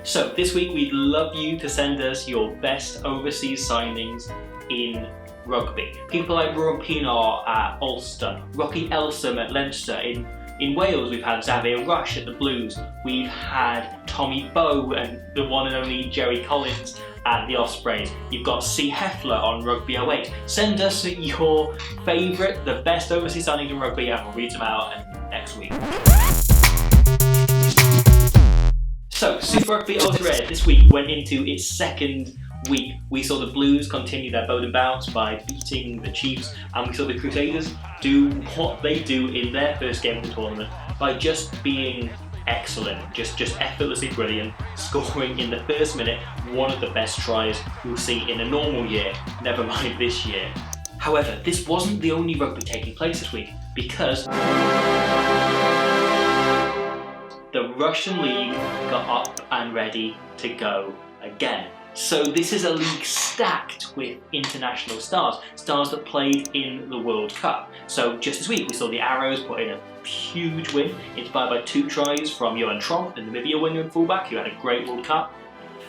So this week we'd love you to send us your best overseas signings in rugby. People like Rowan Pienaar at Ulster, Rocky Elsom at Leinster. In Wales we've had Xavier Rush at the Blues. We've had Tommy Bowe and the one and only Jerry Collins at the Ospreys. You've got C. Heffler on Rugby 08. Send us your favourite, the best overseas signings in rugby, and we'll read them out next week. So, Super Rugby Ultra Red this week went into its second week. We saw the Blues continue their Bowden bounce by beating the Chiefs, and we saw the Crusaders do what they do in their first game of the tournament by just being excellent, just effortlessly brilliant, scoring in the first minute one of the best tries we'll see in a normal year, never mind this year. However, this wasn't the only rugby taking place this week, because the Russian league got up and ready to go again. So this is a league stacked with international stars that played in the World Cup. So just this week we saw the Arrows put in a huge win, inspired by 2 tries from Johan Tromp, the Namibia winger and fullback, who had a great World Cup.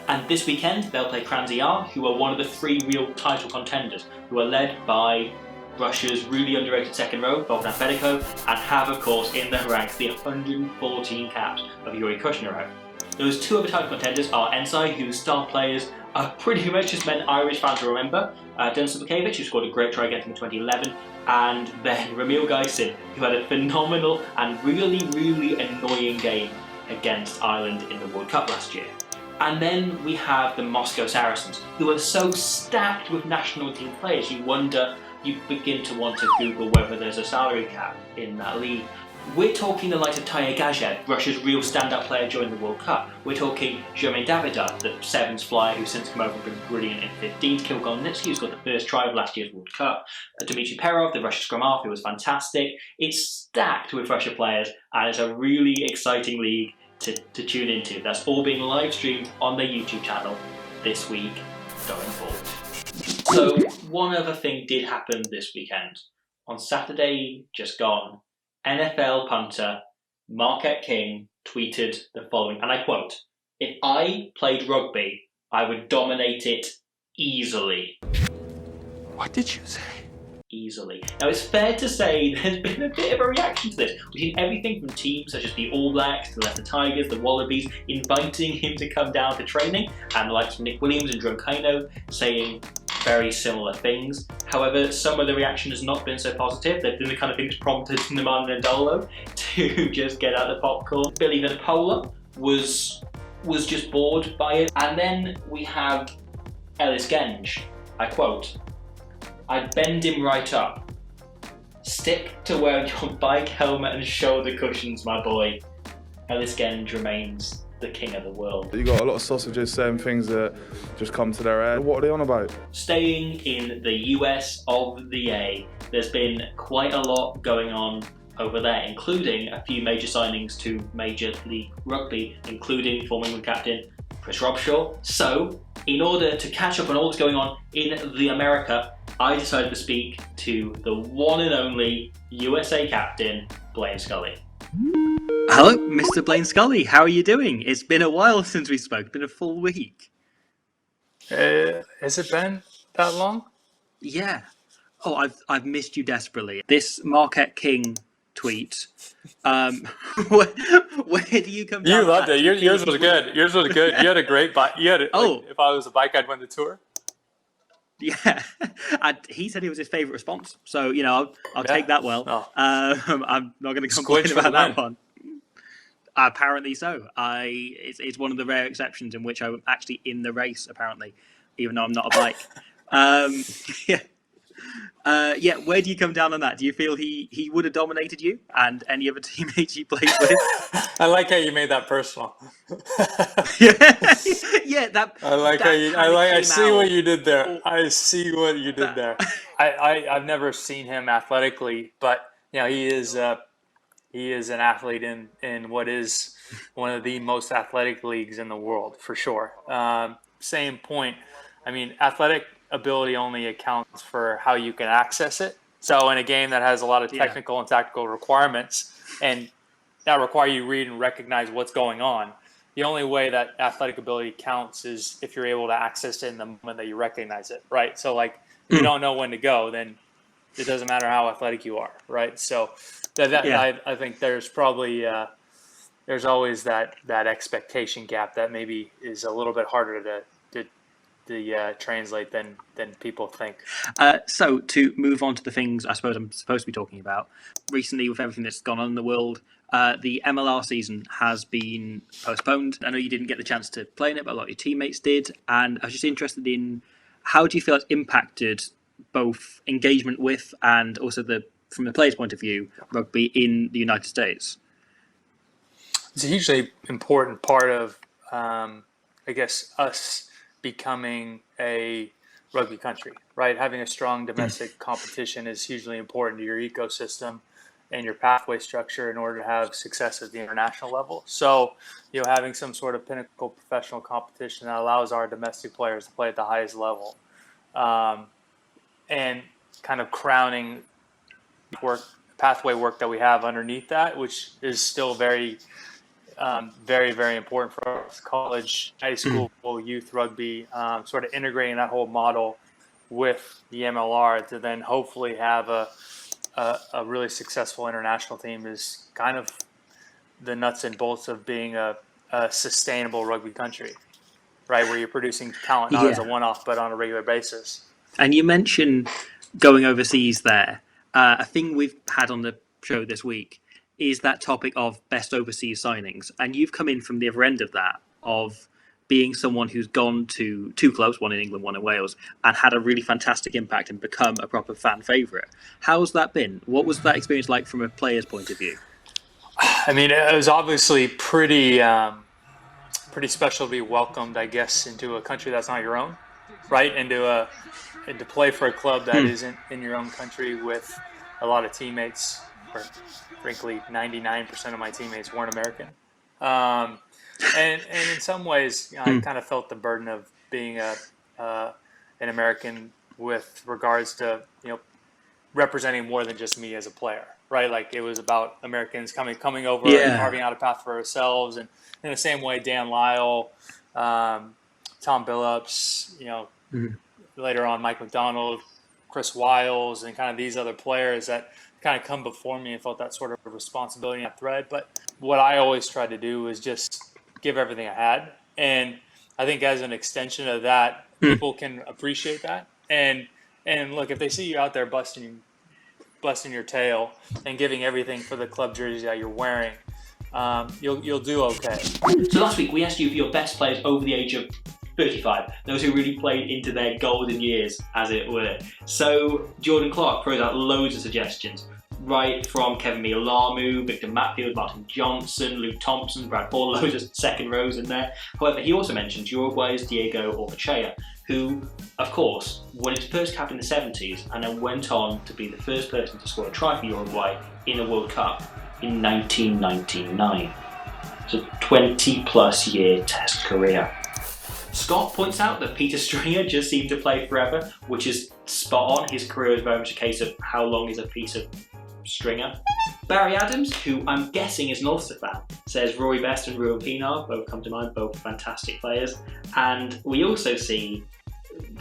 And this weekend they'll play Kranjcar, who are one of the 3 real title contenders, who are led by Russia's really underrated second row, Bogdan Fedeko, and have, of course, in their ranks the 114 caps of Yuri Kushnarov. Those 2 other title contenders are Ensai, whose star players are pretty much just men Irish fans will remember, Denis Bukovic, who scored a great try against him in 2011, and then Ramil Gaisin, who had a phenomenal and really, really annoying game against Ireland in the World Cup last year. And then we have the Moscow Saracens, who are so stacked with national team players you begin to want to Google whether there's a salary cap in that league. We're talking the likes of Taye Gajev, Russia's real standout player during the World Cup. We're talking Germain Davida, the Sevens flyer who's since come over and been brilliant in 15. Kirill Golnitsky, who's got the first try of last year's World Cup. Dmitry Perov, the Russian scrum half, who was fantastic. It's stacked with Russia players, and it's a really exciting league to tune into. That's all being live streamed on their YouTube channel this week going forward. So one other thing did happen this weekend. On Saturday just gone, NFL punter Marquette King tweeted the following, and I quote, "If I played rugby, I would dominate it easily." What did you say? Easily. Now it's fair to say there's been a bit of a reaction to this. We've seen everything from teams such as the All Blacks, the Leicester Tigers, the Wallabies inviting him to come down to training, and the likes of Nick Williams and Drumkaino saying very similar things. However, some of the reaction has not been so positive. They've been the kind of things prompted Nemanja Nadolo to just get out the popcorn. Billy Vanapola was just bored by it. And then we have Ellis Genge. I quote, "I'd bend him right up. Stick to wearing your bike helmet and shoulder cushions, my boy." Ellis Genge remains the king of the world. You got a lot of sausages saying things that just come to their head. What are they on about? Staying in the US of the A, there's been quite a lot going on over there, including a few major signings to Major League Rugby, including former England captain Chris Robshaw. So, in order to catch up on all that's going on in the America, I decided to speak to the one and only USA captain, Blaine Scully. Hello, Mr. Blaine Scully. How are you doing? It's been a while since we spoke. It's been a full week. Has it been that long? Yeah. Oh, I've missed you desperately. This Marquette King tweet. Where do you come down? You loved it. Yours was good. Yours was good. You had a great bike. You had if I was a bike, I'd win the tour. Yeah, he said it was his favourite response. So I'll take that well. Oh. I'm not going to complain about that one. Apparently so. It's one of the rare exceptions in which I'm actually in the race. Apparently, even though I'm not a bike. Yeah. Where do you come down on that? Do you feel he would have dominated you and any other teammates you played with? I like how you made that personal. Yeah, that. I like how you. I see what you did there. I see what you did there. I've never seen him athletically, but he is an athlete in what is one of the most athletic leagues in the world for sure. Same point. I mean, athletic ability only accounts for how you can access it. So in a game that has a lot of technical and tactical requirements, and that require you read and recognize what's going on, the only way that athletic ability counts is if you're able to access it in the moment that you recognize it, right? So like if you don't know when to go, then it doesn't matter how athletic you are, right? So I think there's probably there's always that expectation gap that maybe is a little bit harder to translate than people think. So to move on to the things I suppose I'm supposed to be talking about, recently with everything that's gone on in the world, the MLR season has been postponed. I know you didn't get the chance to play in it, but a lot of your teammates did. And I was just interested in how do you feel it's impacted both engagement with and also from the player's point of view, rugby in the United States? It's a hugely important part of, I guess, us becoming a rugby country, right? Having a strong domestic competition is hugely important to your ecosystem and your pathway structure in order to have success at the international level. So, having some sort of pinnacle professional competition that allows our domestic players to play at the highest level, and kind of crowning pathway work that we have underneath that, which is still very, very important for us. College, high school, youth rugby, sort of integrating that whole model with the MLR to then hopefully have a really successful international team is kind of the nuts and bolts of being a sustainable rugby country, right? Where you're producing talent not as a one-off, but on a regular basis. And you mentioned going overseas there. A thing we've had on the show this week is that topic of best overseas signings. And you've come in from the other end of that, of being someone who's gone to two clubs, one in England, one in Wales, and had a really fantastic impact and become a proper fan favourite. How's that been? What was that experience like from a player's point of view? I mean, it was obviously pretty special to be welcomed, I guess, into a country that's not your own, right? And to play for a club that isn't in your own country with a lot of teammates, or frankly, 99% of my teammates weren't American. And in some ways, I kind of felt the burden of being an American with regards to representing more than just me as a player, right? Like it was about Americans coming over and carving out a path for ourselves. And in the same way, Dan Lyle, Tom Billups, later on Mike McDonald, Chris Wiles, and kind of these other players that kind of come before me and felt that sort of responsibility and thread. But what I always tried to do was just give everything I had. And I think as an extension of that, people can appreciate that. And look, if they see you out there busting your tail and giving everything for the club jersey that you're wearing, you'll do okay. So last week we asked you for your best players over the age of 35, those who really played into their golden years, as it were. So Jordan Clark throws out loads of suggestions, right from Kevin Mialamu, Victor Matfield, Martin Johnson, Luke Thompson, Brad Paul, loads of second rows in there. However, he also mentions Uruguay's Diego Ormachea, who, of course, won his first cap in the 70s and then went on to be the first person to score a try for Uruguay in a World Cup in 1999. So 20-plus year test career. Scott points out that Peter Stringer just seemed to play forever, which is spot on. His career is very much a case of how long is a piece of stringer. Barry Adams, who I'm guessing is an Ulster fan, says Rory Best and Ruben Pienaar both come to mind, both fantastic players. And we also see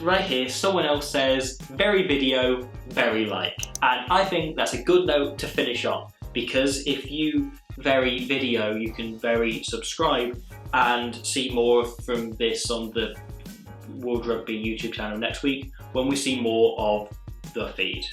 right here, someone else says, very video, very like. And I think that's a good note to finish on, because if you very video, you can very subscribe and see more from this on the World Rugby YouTube channel next week when we see more of the feed.